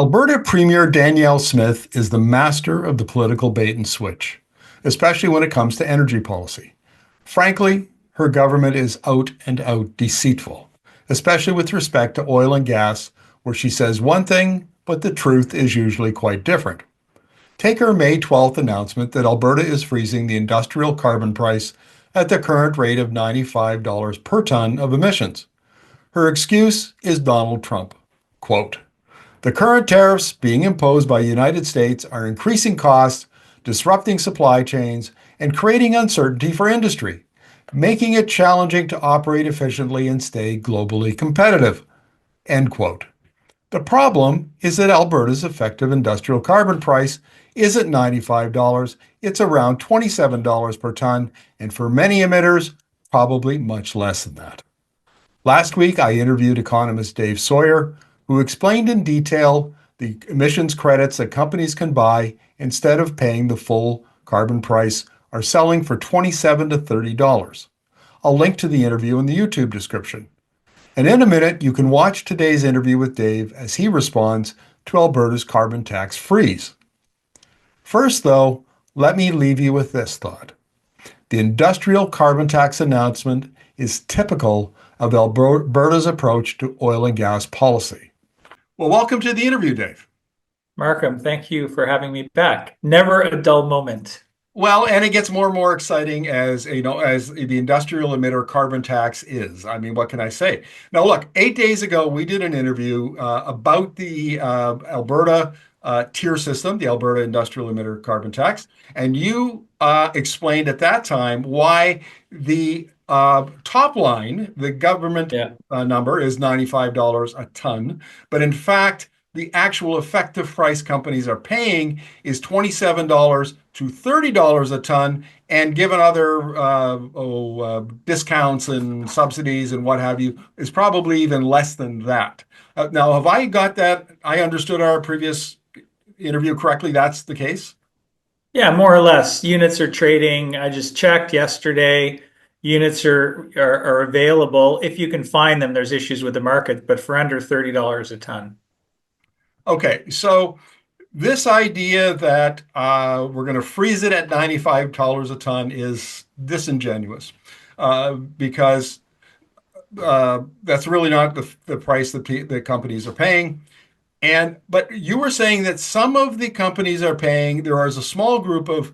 Alberta Premier Danielle Smith is the master of the political bait and switch, especially when it comes to energy policy. Frankly, her government is out and out deceitful, especially with respect to oil and gas, where she says one thing, but the truth is usually quite different. Take her May 12th announcement that Alberta is freezing the industrial carbon price at the current rate of $95 per ton of emissions. Her excuse is Donald Trump. Quote, the current tariffs being imposed by the United States are increasing costs, disrupting supply chains, and creating uncertainty for industry, making it challenging to operate efficiently and stay globally competitive. End quote. The problem is that Alberta's effective industrial carbon price isn't $95, it's around $27 per ton, and for many emitters, probably much less than that. Last week, I interviewed economist Dave Sawyer, who explained in detail the emissions credits that companies can buy instead of paying the full carbon price are selling for $27 to $30. I'll link to the interview in the YouTube description. And in a minute, you can watch today's interview with Dave as he responds to Alberta's carbon tax freeze. First, though, let me leave you with this thought. The industrial carbon tax announcement is typical of Alberta's approach to oil and gas policy. Well, welcome to the interview, Dave. Markham, thank you for having me back. Never a dull moment. Well, and it gets more and more exciting as as the industrial emitter carbon tax is. I mean, what can I say? Now, look, 8 days ago we did an interview about the Alberta tier system, the Alberta industrial emitter carbon tax, and you explained at that time why the top line, the government number is $95 a ton, but in fact, the actual effective price companies are paying is $27 to $30 a ton, and given other discounts and subsidies and what have you, is probably even less than that. Now, have I got that? I understood our previous interview correctly. That's the case? Yeah, more or less. Units are trading. I just checked yesterday. Units are available if you can find them. There's issues with the market, but for under $30 a ton. Okay, so this idea that we're going to freeze it at $95 a ton is disingenuous because that's really not the price that the companies are paying. But you were saying that some of the companies are paying, there is a small group of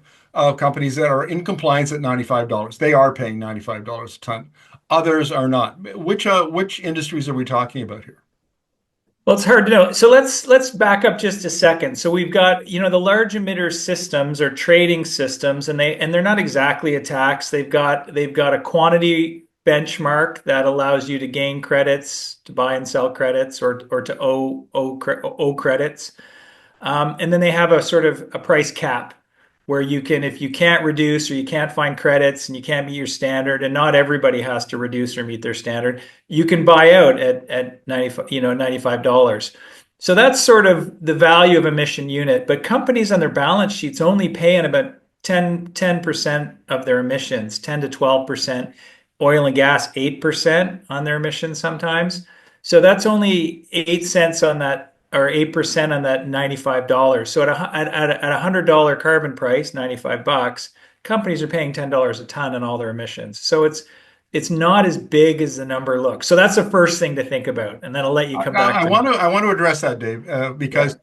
companies that are in compliance at $95. They are paying $95 a ton. Others are not. Which industries are we talking about here? Well, it's hard to know. So let's back up just a second. So we've got, the large emitter systems are trading systems, and they're not exactly a tax. They've got a quantity benchmark that allows you to gain credits, to buy and sell credits, or to owe credits. And then they have a sort of a price cap where you can, if you can't reduce or you can't find credits and you can't meet your standard, and not everybody has to reduce or meet their standard, you can buy out at $95. So that's sort of the value of emission unit. But companies on their balance sheets only pay in about 10% of their emissions, 10 to 12%. Oil and gas, 8% on their emissions sometimes. So that's only 8 cents on that, or 8% on that $95. So at a $100 carbon price, $95, companies are paying $10 a ton on all their emissions. So it's not as big as the number looks. So that's the first thing to think about, and then I'll let you come back. I want to address that, Dave, because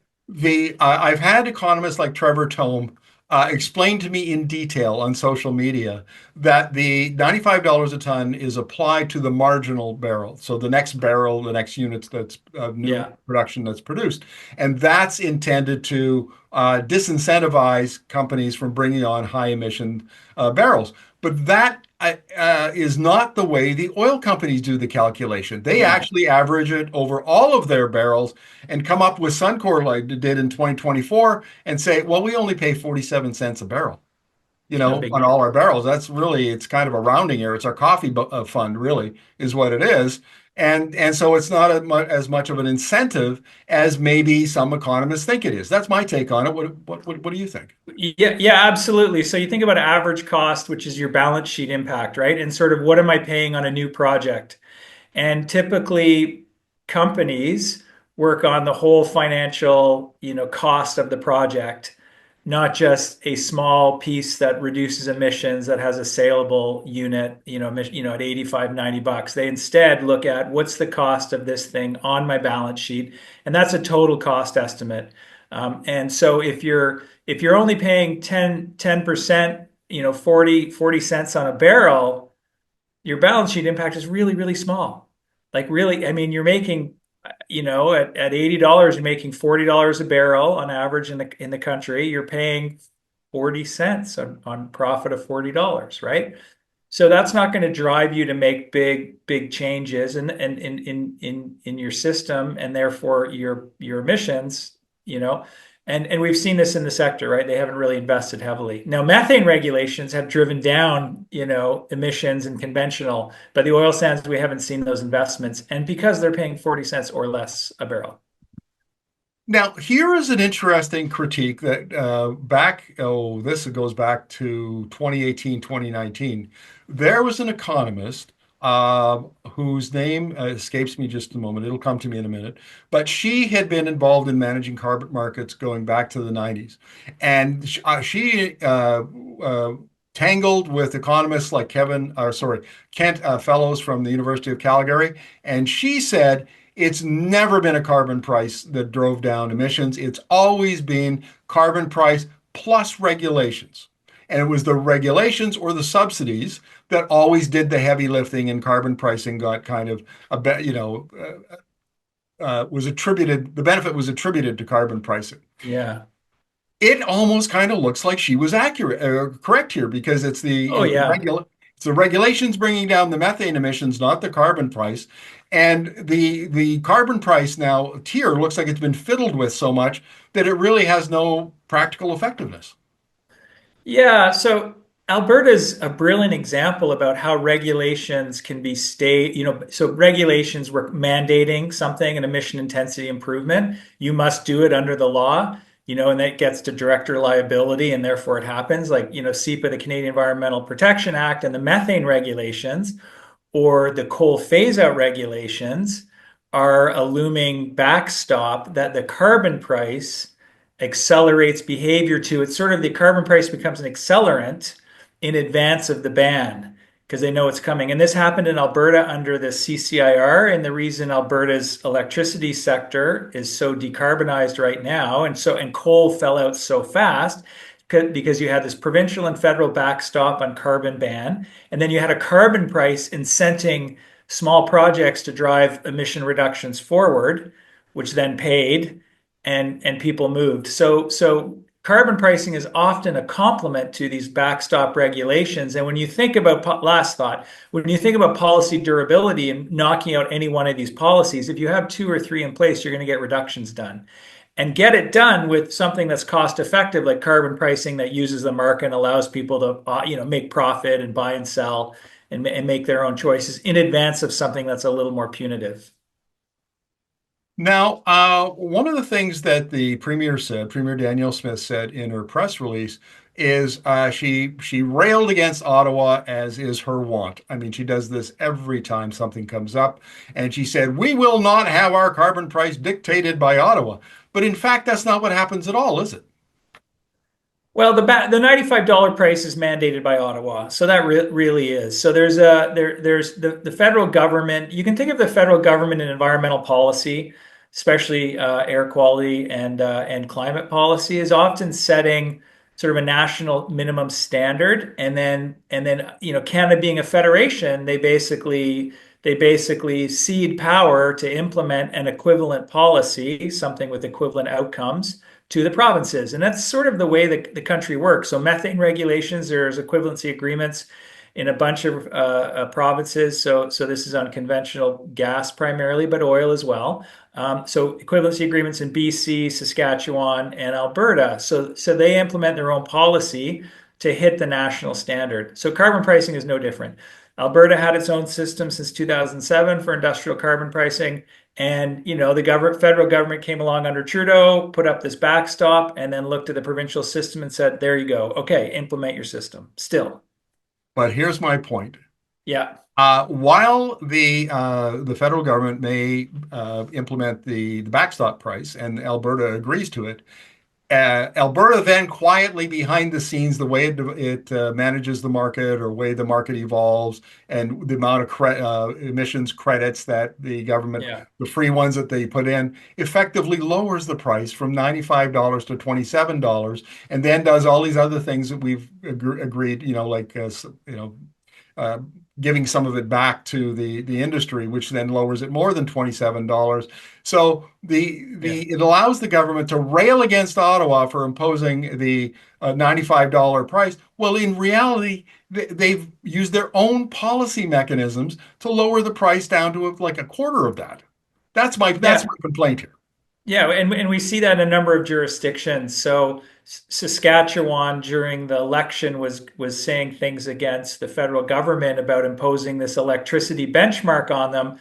I've had economists like Trevor Tome explain to me in detail on social media that the $95 a ton is applied to the marginal barrel. So the next barrel, the next units that's new production that's produced. And that's intended to disincentivize companies from bringing on high emission barrels. But that is not the way the oil companies do the calculation. They actually average it over all of their barrels and come up with Suncor, like they did in 2024, and say, well, we only pay 47 cents a barrel, on all our barrels. That's really, it's kind of a rounding error. It's our coffee fund, really, is what it is. And so it's not as much of an incentive as maybe some economists think it is. That's my take on it. What do you think? Yeah, absolutely. So you think about average cost, which is your balance sheet impact, right? And sort of what am I paying on a new project? And typically companies work on the whole financial, cost of the project, not just a small piece that reduces emissions that has a saleable unit, at 85, $90. They instead look at what's the cost of this thing on my balance sheet, and that's a total cost estimate. And so if you're only paying 10%, 40 cents on a barrel, your balance sheet impact is really, really small. Like really, I mean, you're making, at $80, you're making $40 a barrel on average in the country. You're paying 40 cents on profit of $40, right? So that's not going to drive you to make big changes in your system and therefore your emissions, you know. And we've seen this in the sector, right? They haven't really invested heavily. Now, methane regulations have driven down, emissions in conventional, but the oil sands, we haven't seen those investments. And because they're paying 40 cents or less a barrel. Now, here is an interesting critique that this goes back to 2018, 2019. There was an economist whose name escapes me just a moment. It'll come to me in a minute. But she had been involved in managing carbon markets going back to the 90s. And she tangled with economists like Kent Fellows from the University of Calgary. And she said, it's never been a carbon price that drove down emissions. It's always been carbon price plus regulations. And it was the regulations or the subsidies that always did the heavy lifting, and carbon pricing got kind of the benefit was attributed to carbon pricing. Yeah. It almost kind of looks like she was correct here, because Oh, yeah. it's the regulations bringing down the methane emissions, not the carbon price. And the carbon price now tier looks like it's been fiddled with so much that it really has no practical effectiveness. Yeah, so Alberta's a brilliant example about how regulations can be so regulations were mandating something, an emission intensity improvement. You must do it under the law, and that gets to director liability, and therefore it happens. Like, CEPA, the Canadian Environmental Protection Act, and the methane regulations or the coal phase out regulations are a looming backstop that the carbon price accelerates behavior to. It's sort of the carbon price becomes an accelerant in advance of the ban because they know it's coming. And this happened in Alberta under the CCIR. And the reason Alberta's electricity sector is so decarbonized right now, and coal fell out so fast, because you had this provincial and federal backstop on carbon ban, and then you had a carbon price incenting small projects to drive emission reductions forward, which then paid, and people moved. So carbon pricing is often a complement to these backstop regulations. And when you think about last thought, when you think about policy durability and knocking out any one of these policies, if you have two or three in place, you're going to get reductions done and get it done with something that's cost effective, like carbon pricing that uses the market and allows people to make profit and buy and sell and make their own choices in advance of something that's a little more punitive. Now, one of the things that the Premier Danielle Smith said in her press release, is she railed against Ottawa, as is her wont. I mean, she does this every time something comes up, and she said, "We will not have our carbon price dictated by Ottawa." But in fact, that's not what happens at all, is it? Well, the $95 price is mandated by Ottawa, so that really is. So there's the federal government. You can think of the federal government in environmental policy, especially air quality and climate policy, is often setting sort of a national minimum standard, and then Canada being a federation, they basically cede power to implement an equivalent policy, something with equivalent outcomes, to the provinces. And that's sort of the way the country works. So methane regulations, there's equivalency agreements in a bunch of provinces. So this is on conventional gas primarily, but oil as well. So equivalency agreements in BC, Saskatchewan, and Alberta. So they implement their own policy to hit the national standard. So carbon pricing is no different. Alberta had its own system since 2007 for industrial carbon pricing. And the federal government came along under Trudeau, put up this backstop, and then looked at the provincial system and said, "There you go. Okay, implement your system." Still, But here's my point. yeah, While the federal government may implement the backstop price, and Alberta agrees to it, Alberta then quietly behind the scenes, the way it manages the market or way the market evolves, and the amount of emissions credits that the government, Yeah. the free ones that they put in, effectively lowers the price from $95 to $27, and then does all these other things that we've agreed, like uh, giving some of it back to the industry, which then lowers it more than $27. So Yeah. it allows the government to rail against Ottawa for imposing the $95 price. Well, in reality, they've used their own policy mechanisms to lower the price down to like a quarter of that. That's Yeah. my complaint here. Yeah, and we see that in a number of jurisdictions. So Saskatchewan during the election was saying things against the federal government about imposing this electricity benchmark on them.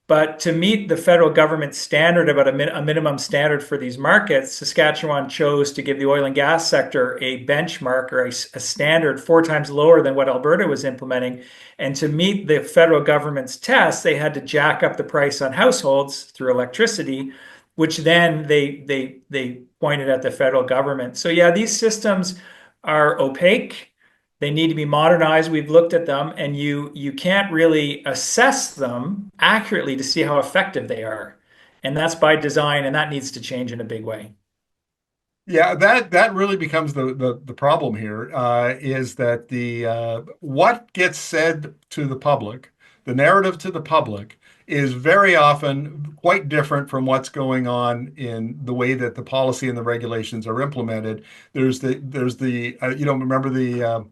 But to meet the federal government standard about a minimum standard for these markets, Saskatchewan chose to give the oil and gas sector a benchmark or a standard 4 times lower than what Alberta was implementing. And to meet the federal government's test, they had to jack up the price on households through electricity, which then they pointed at the federal government. So yeah, these systems are opaque. They need to be modernized. We've looked at them, and you can't really assess them accurately to see how effective they are. And that's by design, and that needs to change in a big way. Yeah, that really becomes the problem here, is that the what gets said to the public, the narrative to the public, is very often quite different from what's going on in the way that the policy and the regulations are implemented. There's the remember the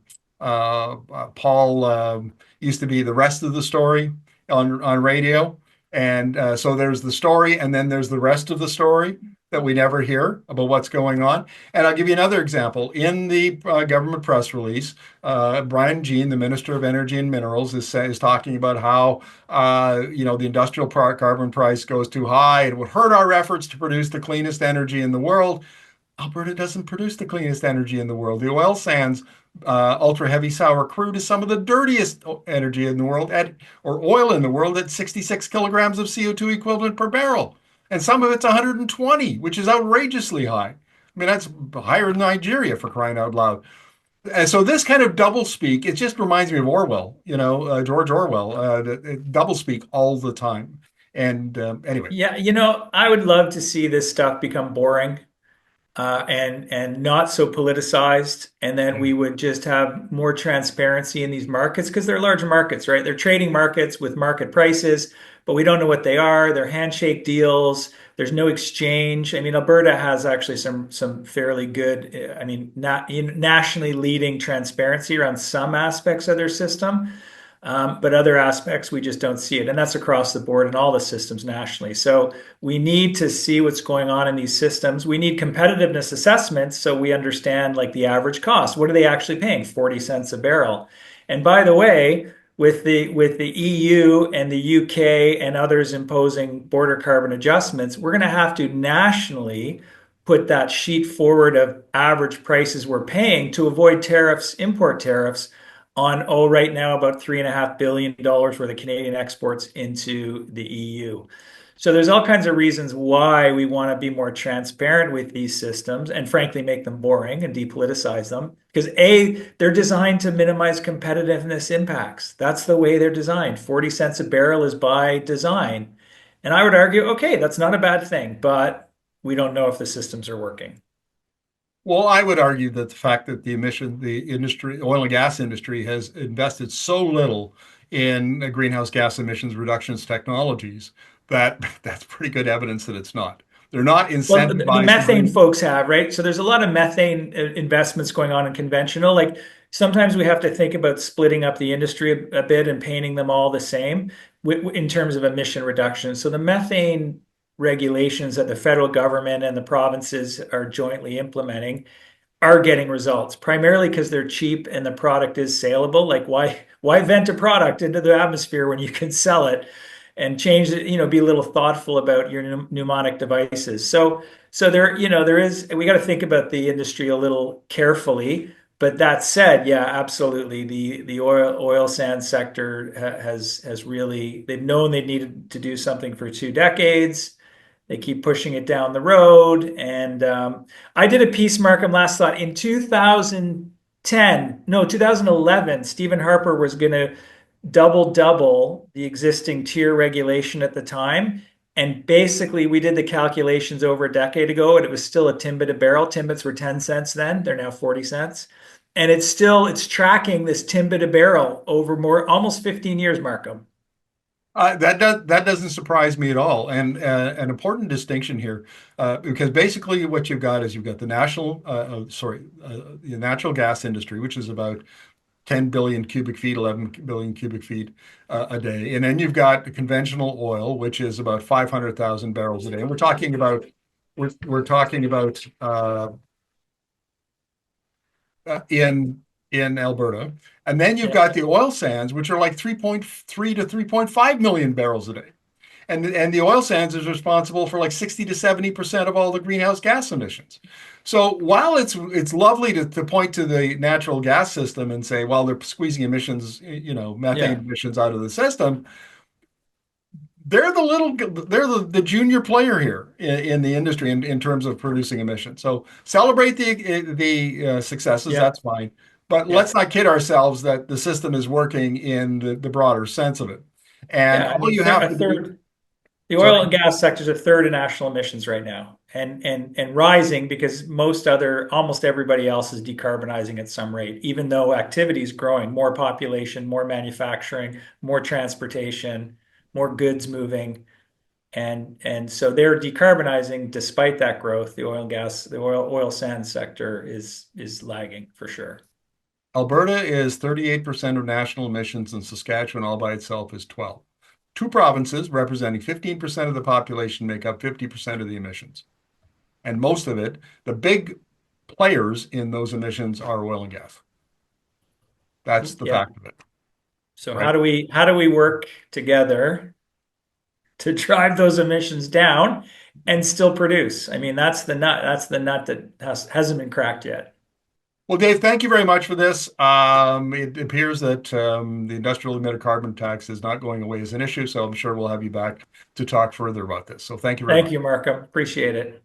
Paul used to be the rest of the story on radio, and so there's the story, and then there's the rest of the story that we never hear about what's going on. And I'll give you another example. In the government press release, Brian Jean, the Minister of Energy and Minerals, is talking about how the industrial carbon price goes too high. It would hurt our efforts to produce the cleanest energy in the world. Alberta doesn't produce the cleanest energy in the world. The oil sands, ultra heavy sour crude, is some of the dirtiest energy in the world or oil in the world at 66 kilograms of CO2 equivalent per barrel. And some of it's 120, which is outrageously high. I mean, that's higher than Nigeria, for crying out loud. And so this kind of double speak, it just reminds me of Orwell, George Orwell, double speak all the time. And anyway. Yeah, I would love to see this stuff become boring. And not so politicized. And then we would just have more transparency in these markets because they're large markets, right? They're trading markets with market prices, but we don't know what they are. They're handshake deals. There's no exchange. I mean, Alberta has actually some fairly good, I mean, not nationally leading transparency around some aspects of their system. But other aspects, we just don't see it. And that's across the board in all the systems nationally. So we need to see what's going on in these systems. We need competitiveness assessments so we understand like the average cost. What are they actually paying? 40 cents a barrel. And by the way, with the EU and the UK and others imposing border carbon adjustments, we're going to have to nationally put that sheet forward of average prices we're paying to avoid tariffs, import tariffs on, right now about $3.5 billion worth of Canadian exports into the EU. So there's all kinds of reasons why we want to be more transparent with these systems and frankly make them boring and depoliticize them. Because A, they're designed to minimize competitiveness impacts. That's the way they're designed. 40 cents a barrel is by design. And I would argue, okay, that's not a bad thing, but we don't know if the systems are working. Well, I would argue that the fact that the industry, oil and gas industry, has invested so little in greenhouse gas emissions reductions technologies that that's pretty good evidence that it's not. They're not Well, the incentivized to methane bring. folks have, right? So there's a lot of methane investments going on in conventional. Like sometimes we have to think about splitting up the industry a bit and painting them all the same in terms of emission reduction. So the methane regulations that the federal government and the provinces are jointly implementing are getting results, primarily because they're cheap and the product is saleable. Like why vent a product into the atmosphere when you can sell it and change it, be a little thoughtful about your mnemonic devices. So there is we got to think about the industry a little carefully, but that said, yeah, absolutely. The oil sands sector has really, they've known they needed to do something for 2 decades. They keep pushing it down the road. And I did a piece, Markham, last thought in 2010, no, 2011. Stephen Harper was going to double the existing tier regulation at the time. And basically, we did the calculations over a decade ago, and it was still a timbit a barrel. Timbits were 10 cents then; they're now 40 cents, and it's tracking this timbit a barrel over more almost 15 years, Markham. That doesn't surprise me at all, and an important distinction here, because basically what you've got is you've got the the natural gas industry, which is about 10 billion cubic feet, 11 billion cubic feet a day, and then you've got the conventional oil, which is about 500,000 barrels a day. And we're talking about in Alberta. And then you've Yeah, got the oil sands, which are like 3.3 to 3.5 million barrels a day. And the oil sands is responsible for like 60 to 70% of all the greenhouse gas emissions. So while it's lovely to point to the natural gas system and say, well, they're squeezing emissions, methane yeah, emissions out of the system, they're the junior player here in the industry in terms of producing emissions. So celebrate the successes, yeah, that's fine. But yeah, let's not kid ourselves that the system is working in the broader sense of it. And yeah. I all mean, you have to do, the sorry, oil and gas sector is a third of national emissions right now, and rising because almost everybody else is decarbonizing at some rate, even though activity is growing, more population, more manufacturing, more transportation, more goods moving, and so they're decarbonizing despite that growth. The oil sand sector is lagging for sure. Alberta is 38% of national emissions, and Saskatchewan all by itself is 12. Two provinces representing 15% of the population make up 50% of the emissions. And most of it, the big players in those emissions are oil and gas. That's the Yeah. fact of it, So right? how do we work together to drive those emissions down and still produce? I mean, that's the nut. That's the nut that hasn't been cracked yet. Well, Dave, thank you very much for this. It appears that the industrial emitter carbon tax is not going away as an issue, so I'm sure we'll have you back to talk further about this. So thank you very Thank much. you, Markham. Appreciate it.